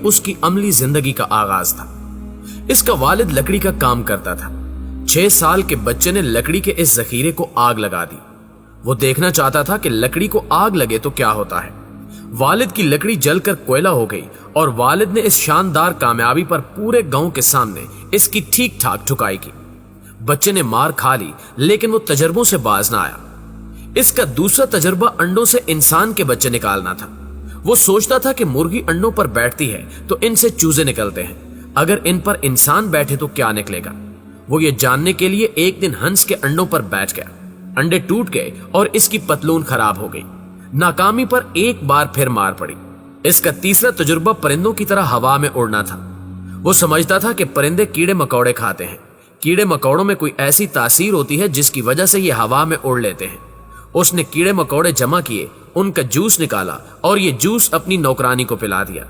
اس کی عملی زندگی کا آغاز تھا۔ اس کا والد لکڑی کا کام کرتا تھا۔ 6 سال کے بچے نے لکڑی کے اس ذخیرے کو آگ لگا دی۔ وہ دیکھنا چاہتا تھا کہ لکڑی کو آگ لگے تو کیا ہوتا ہے۔ والد کی لکڑی جل کر کوئلہ ہو گئی اور والد نے اس شاندار کامیابی پر پورے گاؤں کے سامنے اس کی ٹھیک ٹھاک ٹھکائی کی۔ بچے نے مار کھا لی لیکن وہ تجربوں سے باز نہ آیا۔ اس کا دوسرا تجربہ انڈوں سے انسان کے بچے نکالنا تھا۔ وہ سوچتا تھا کہ مرغی انڈوں پر بیٹھتی ہے تو ان سے چوزے نکلتے ہیں، اگر ان پر انسان بیٹھے تو کیا نکلے گا۔ وہ یہ جاننے کے لیے ایک دن ہنس کے انڈوں پر بیٹھ گیا۔ انڈے ٹوٹ گئے اور اس کی پتلون خراب ہو گئی۔ ناکامی پر ایک بار پھر مار پڑی۔ اس کا تیسرا تجربہ پرندوں کی طرح ہوا میں اڑنا تھا۔ وہ سمجھتا تھا کہ پرندے کیڑے مکوڑے کھاتے ہیں، کیڑے مکوڑوں میں کوئی ایسی تاثیر ہوتی ہے جس کی وجہ سے یہ ہوا میں اڑ لیتے ہیں۔ اس نے کیڑے مکوڑے جمع کیے، ان کا جوس نکالا اور یہ جوس اپنی نوکرانی کو پلا دیا۔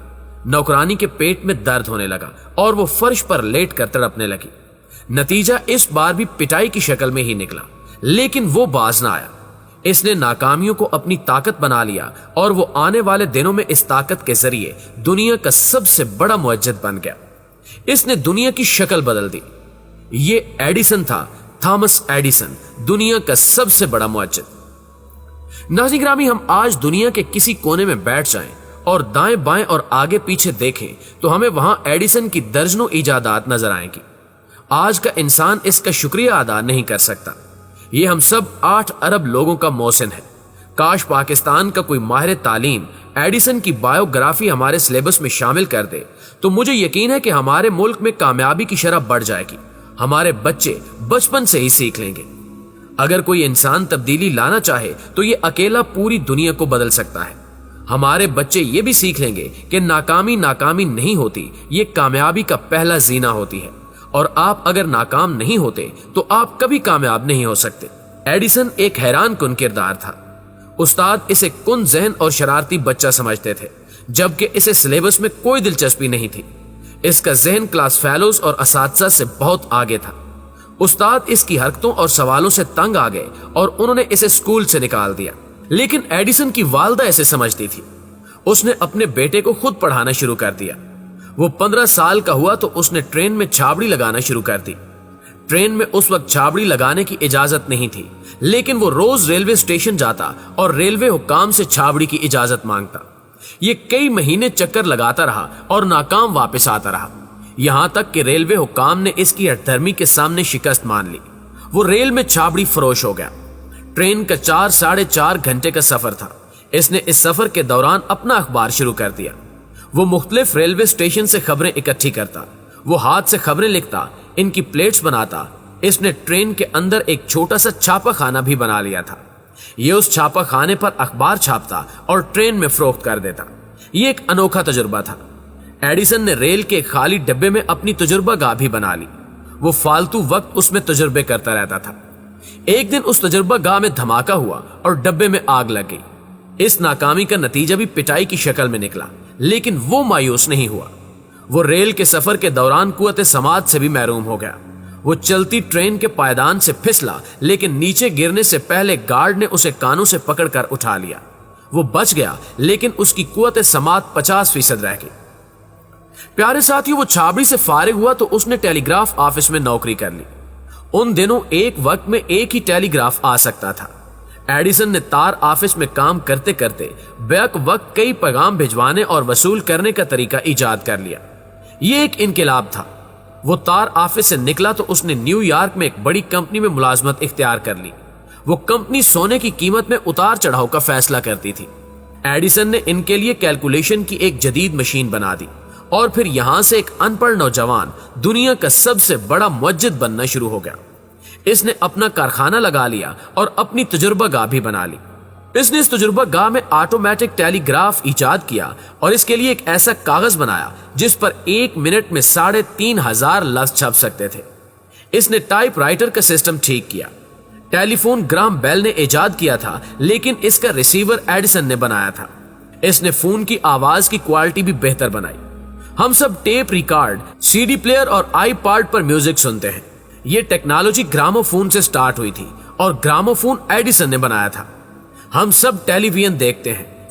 نوکرانی کے پیٹ میں درد ہونے لگا اور وہ فرش پر لیٹ کر تڑپنے لگی۔ نتیجہ اس بار بھی پٹائی کی شکل میں ہی نکلا، لیکن وہ باز نہ آیا۔ اس نے ناکامیوں کو اپنی طاقت بنا لیا اور وہ آنے والے دنوں میں اس طاقت کے ذریعے دنیا کا سب سے بڑا معجزہ بن گیا۔ اس نے دنیا کی شکل بدل دی۔ یہ ایڈیسن تھا، تھامس ایڈیسن، دنیا کا سب سے بڑا معجزہ۔ ناظرین گرامی، ہم آج دنیا کے کسی کونے میں بیٹھ جائیں اور دائیں بائیں اور آگے پیچھے دیکھیں تو ہمیں وہاں ایڈیسن کی درجنوں ایجادات نظر آئیں گی۔ آج کا انسان اس کا شکریہ ادا نہیں کر سکتا۔ یہ ہم سب 8 ارب لوگوں کا محسن ہے۔ کاش پاکستان کا کوئی ماہر تعلیم ایڈیسن کی بایوگرافی ہمارے سلیبس میں شامل کر دے تو مجھے یقین ہے کہ ہمارے ملک میں کامیابی کی شرح بڑھ جائے گی۔ ہمارے بچے بچپن سے ہی سیکھ لیں گے۔ اگر کوئی انسان تبدیلی لانا چاہے تو یہ اکیلا پوری دنیا کو بدل سکتا ہے۔ ہمارے بچے یہ بھی سیکھ لیں گے کہ ناکامی نہیں ہوتی، یہ کامیابی کا پہلا زینہ ہوتی ہے، اور آپ اگر ناکام نہیں ہوتے تو آپ کبھی کامیاب نہیں ہو سکتے۔ ایڈیسن ایک حیران کن کردار تھا۔ استاد اسے کن ذہن اور شرارتی بچہ سمجھتے تھے، جبکہ اسے سلیبس میں کوئی دلچسپی نہیں تھی۔ اس کا ذہن کلاس فیلوز اور اساتذہ سے بہت آگے تھا۔ استاد اس کی حرکتوں اور سوالوں سے تنگ آ گئے اور انہوں نے اسے اسکول سے نکال دیا۔ لیکن ایڈیسن کی والدہ اسے سمجھتی تھی۔ اس نے اپنے بیٹے کو خود پڑھانا شروع کر دیا۔ وہ 15 سال کا ہوا تو اس نے ٹرین میں چھابڑی لگانا شروع کر دی۔ ٹرین میں اس وقت چھابڑی لگانے کی اجازت نہیں تھی، لیکن وہ روز ریلوے اسٹیشن جاتا اور ریلوے حکام سے چھابڑی کی اجازت مانگتا۔ یہ کئی مہینے چکر لگاتا رہا اور ناکام واپس آتا رہا، یہاں تک کہ ریلوے حکام نے اس کی ہٹ دھرمی کے سامنے شکست مان لی۔ وہ ریل میں چھابڑی فروش ہو گیا۔ ٹرین کا 4-4.5 گھنٹے کا سفر تھا۔ اس نے اس سفر کے دوران اپنا اخبار شروع کر دیا۔ وہ مختلف ریلوے اسٹیشن سے خبریں اکٹھی کرتا، وہ ہاتھ سے خبریں لکھتا، ان کی پلیٹس بناتا۔ اس نے ٹرین کے اندر ایک چھوٹا سا چھاپا خانہ بھی بنا لیا تھا۔ یہ اس چھاپا خانے پر اخبار چھاپتا اور ٹرین میں فروخت کر دیتا۔ یہ ایک انوکھا تجربہ تھا۔ ایڈیسن نے ریل کے خالی ڈبے میں اپنی تجربہ گاہ بھی بنا لی۔ وہ فالتو وقت اس میں تجربے کرتا رہتا تھا۔ ایک دن اس تجربہ گاہ میں دھماکہ ہوا اور ڈبے میں آگ لگ گئی۔ اس ناکامی کا نتیجہ بھی پٹائی کی شکل میں نکلا، لیکن وہ مایوس نہیں ہوا۔ وہ ریل کے سفر کے دوران قوت سماعت سے بھی محروم ہو گیا۔ وہ چلتی ٹرین کے پائیدان سے پھسلا، لیکن نیچے گرنے سے پہلے گارڈ نے اسے کانوں سے پکڑ کر اٹھا لیا۔ وہ بچ گیا، لیکن اس کی قوت سماعت 50% رہ گئی۔ پیارے ساتھیو، وہ چھابڑی سے فارغ ہوا تو اس نے ٹیلی گراف آفس میں نوکری کر لی۔ ان دنوں ایک وقت میں ایک ہی ٹیلی گراف آ سکتا تھا۔ ایڈیسن نے تار آفس میں کام کرتے کرتے بیک وقت کئی پیغام بھجوانے اور وصول کرنے کا طریقہ ایجاد کر لیا۔ یہ ایک انقلاب تھا۔ وہ تار آفس سے نکلا تو اس نے نیو یارک میں ایک بڑی کمپنی میں ملازمت اختیار کر لی۔ وہ کمپنی سونے کی قیمت میں اتار چڑھاؤ کا فیصلہ کرتی تھی۔ ایڈیسن نے ان کے لیے کیلکولیشن کی ایک جدید مشین بنا دی، اور پھر یہاں سے ایک ان پڑھ نوجوان دنیا کا سب سے بڑا معجزہ بننا شروع ہو گیا۔ اس نے اپنا کارخانہ لگا لیا اور اپنی تجربہ گاہ بھی بنا لی۔ اس نے اس تجربہ گاہ میں آٹومیٹک ٹیلی گراف ایجاد کیا اور اس کے لیے ایک ایسا کاغذ بنایا جس پر 1 منٹ میں 3500 لفظ چھپ سکتے تھے۔ اس نے ٹائپ رائٹر کا سسٹم ٹھیک کیا۔ ٹیلی فون گرام بیل نے ایجاد کیا تھا، لیکن اس کا ریسیور ایڈیسن نے بنایا تھا۔ اس نے فون کی آواز کی کوالٹی بھی بہتر بنائی۔ ہم سب tape record, C D player اور آئی پاڈ پر میوزک سنتے ہیں۔ یہ ٹیکنالوجی گرامو فون سے سٹارٹ ہوئی تھی اور گرامو فون ایڈیسن نے بنایا تھا۔ ہم سب ٹیلی ویژن دیکھتے ہیں،